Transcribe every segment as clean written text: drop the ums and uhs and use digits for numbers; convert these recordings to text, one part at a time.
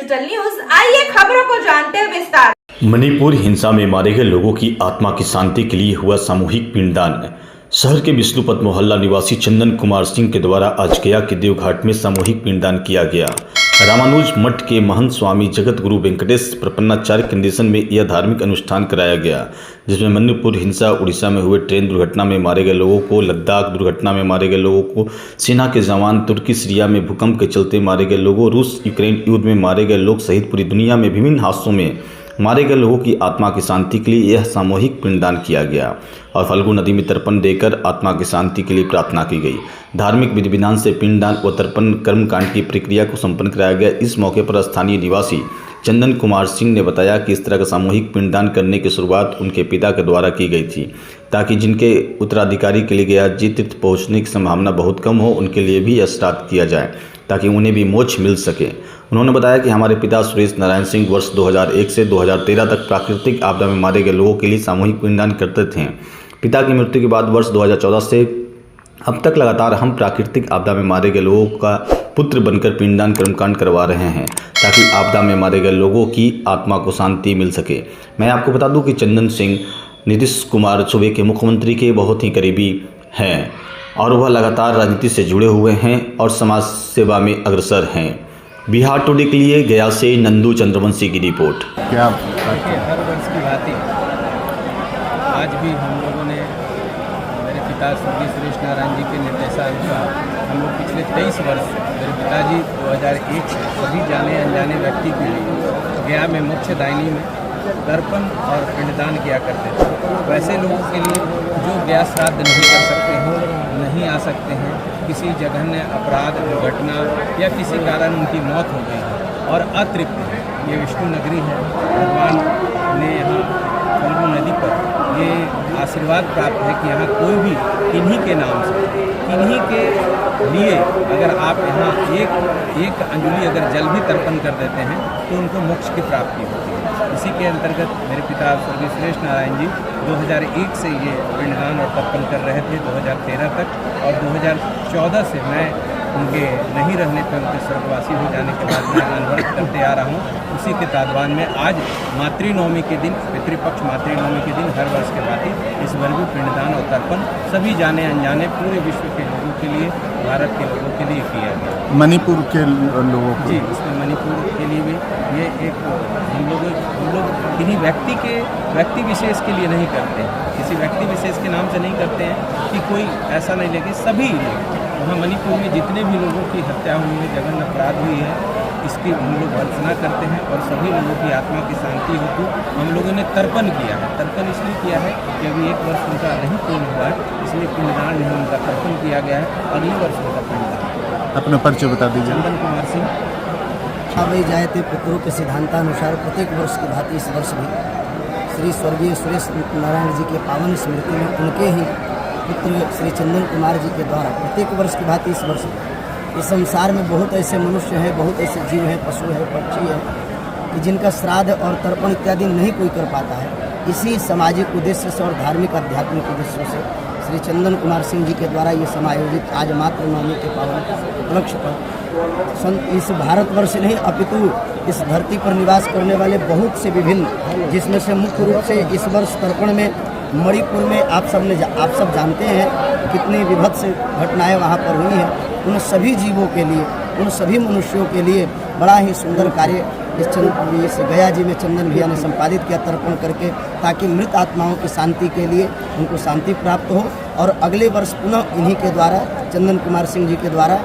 Digital news, आइए खबरों को जानते हैं विस्तार। मणिपुर हिंसा में मारे गए लोगों की आत्मा की शांति के लिए हुआ सामूहिक पिंडदान। शहर के विष्णुपत मोहल्ला निवासी चंदन कुमार सिंह के द्वारा आज गया के देवघाट में सामूहिक पिंडदान किया गया। रामानुज मठ के महंत स्वामी जगत गुरु वेंकटेश प्रपन्नाचार्य के निर्देशन में यह धार्मिक अनुष्ठान कराया गया, जिसमें मणिपुर हिंसा, उड़ीसा में हुए ट्रेन दुर्घटना में मारे गए लोगों को, लद्दाख दुर्घटना में मारे गए लोगों को, सेना के जवान, तुर्की सीरिया में भूकंप के चलते मारे गए लोगों, रूस यूक्रेन युद्ध में मारे गए लोग सहित पूरी दुनिया में विभिन्न हादसों में मारे गए लोगों की आत्मा की शांति के लिए यह सामूहिक पिंडदान किया गया और फल्गु नदी में तर्पण देकर आत्मा की शांति के लिए प्रार्थना की गई। धार्मिक विधि विधान से पिंडदान व तर्पण कर्मकांड की प्रक्रिया को संपन्न कराया गया। इस मौके पर स्थानीय निवासी चंदन कुमार सिंह ने बताया कि इस तरह का सामूहिक पिंडदान करने की शुरुआत उनके पिता के द्वारा की गई थी, ताकि जिनके उत्तराधिकारी के लिए गया जी तीर्थ पहुँचने की संभावना बहुत कम हो, उनके लिए भी यह श्राद्ध किया जाए ताकि उन्हें भी मोक्ष मिल सके। उन्होंने बताया कि हमारे पिता सुरेश नारायण सिंह वर्ष 2001 से 2013 तक प्राकृतिक आपदा में मारे गए लोगों के लिए सामूहिक पिंडदान करते थे। पिता की मृत्यु के बाद वर्ष 2014 से अब तक लगातार हम प्राकृतिक आपदा में मारे गए लोगों का पुत्र बनकर पिंडदान कर्मकांड करवा रहे हैं, ताकि आपदा में मारे गए लोगों की आत्मा को शांति मिल सके। मैं आपको बता दूं कि चंदन सिंह नीतीश कुमार सूबे के मुख्यमंत्री के बहुत ही करीबी हैं और वह लगातार राजनीति से जुड़े हुए हैं और समाज सेवा में अग्रसर हैं। बिहार टुडे के लिए गया से नंदू चंद्रवंशी की रिपोर्ट। क्या हर वर्ष की बात आज भी हम लोगों ने मेरे पिता स्वर्गीय सुरेश नारायण जी के निर्देशानुसार हम लोग पिछले 23 वर्ष मेरे पिताजी 2001 से सभी जाने अनजाने व्यक्ति के लिए गया में मोक्षदायिनी में तर्पण और पिंडदान किया करते थे। वैसे लोगों के लिए जो गया श्राद्ध नहीं कर सकते हैं, नहीं आ सकते हैं, किसी जघन्य अपराध, दुर्घटना या किसी कारण उनकी मौत हो गई है और अतृप्त है, ये विष्णु नगरी है। भगवान ने यहाँ फल्गु नदी पर ये आशीर्वाद प्राप्त है कि यहाँ कोई भी किन्हीं के नाम से, किन्हीं के लिए अगर आप यहाँ एक अंजलि अगर जल भी तर्पण कर देते हैं तो उनको मोक्ष की प्राप्ति होती है। इसी के अंतर्गत मेरे पिता स्वर्गीय सुरेश नारायण जी 2001 से ये पिंडदान और तर्पण कर रहे थे 2013 तक, और 2014 से मैं उनके नहीं रहने पर उनके स्वर्गवासी हो जाने के बाद मैं अनवरत करते आ रहा हूँ। उसी के तादवान में आज मातृनवमी के दिन, पितृपक्ष मातृनवमी के दिन हर वर्ष के भांति इस वर्ग पिंडदान और तर्पण सभी जाने अनजाने पूरे विश्व के लोगों के लिए, भारत के लोगों के लिए किया गया। मणिपुर के लोगों को जी, इसमें मणिपुर के लिए भी ये एक हम लोग किन्हीं व्यक्ति विशेष के लिए नहीं करते हैं, किसी व्यक्ति विशेष के नाम से नहीं करते हैं कि कोई ऐसा नहीं, लेकिन सभी लोग वहाँ मणिपुर में जितने भी लोगों की हत्या हुई है, जघन्य अपराध हुई है, इसकी हम लोग भर्त्सना करते हैं और सभी लोगों की आत्मा की शांति हेतु हम लोगों ने तर्पण किया है। तर्पण इसलिए किया है कि अभी 1 वर्ष उनका नहीं पूर्ण हुआ है, इसलिए पिंडदान नहीं उनका तर्पण किया गया है, अगले वर्ष उनका पिंडदान। अपना परिचय बता दीजिए। चंदन कुमार सिंह। भाई जायते पितरों के सिद्धांतानुसार प्रत्येक वर्ष की भांति इस वर्ष भी श्री स्वर्गीय सुरेश नारायण जी के पावन स्मृति में उनके ही पुत्र श्री चंदन कुमार जी के द्वारा प्रत्येक वर्ष की भांति इस वर्ष इस संसार में बहुत ऐसे मनुष्य हैं, बहुत ऐसे जीव हैं, पशु हैं, पक्षी हैं कि जिनका श्राद्ध और तर्पण इत्यादि नहीं कोई कर पाता है। इसी सामाजिक उद्देश्य से और धार्मिक आध्यात्मिक उद्देश्यों से श्री चंदन कुमार सिंह जी के द्वारा ये समायोजित आज मातृनवमी के पावन उपलक्ष्य पर इस भारतवर्ष नहीं अपितु इस धरती पर निवास करने वाले बहुत से विभिन्न, जिसमें से मुख्य रूप से इस वर्ष तर्पण में मणिपुर में आप सब जानते हैं कितनी विभत्स घटनाएं वहाँ पर हुई हैं। उन सभी जीवों के लिए, उन सभी मनुष्यों के लिए बड़ा ही सुंदर कार्य इस गया जी में चंदन भैया ने संपादित किया तर्पण करके, ताकि मृत आत्माओं की शांति के लिए उनको शांति प्राप्त हो। और अगले वर्ष पुनः इन्हीं के द्वारा, चंदन कुमार सिंह जी के द्वारा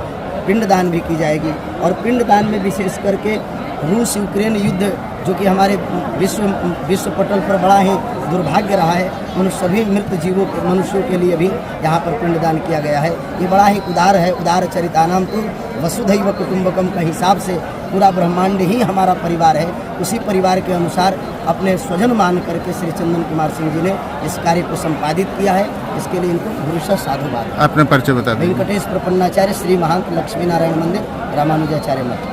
पिंडदान भी की जाएगी। और पिंडदान में विशेष करके रूस यूक्रेन युद्ध जो कि हमारे विश्व पटल पर बड़ा ही दुर्भाग्य रहा है, उन सभी मृत जीवों के मनुष्यों के लिए भी यहाँ पर पिंडदान किया गया है। ये बड़ा ही उदार है। उदार चरितानाम तो वसुधैव कुटुंबकम का हिसाब से पूरा ब्रह्मांड ही हमारा परिवार है। उसी परिवार के अनुसार अपने स्वजन मान करके श्री चंदन कुमार सिंह जी ने इस कार्य को संपादित किया है। इसके लिए इनको भूषा साधुवाद। अपना परिचय बता दें। वेंकटेश प्रपन्नाचार्य, श्री महंत लक्ष्मी नारायण मंदिर, रामानुजाचार्य मठ।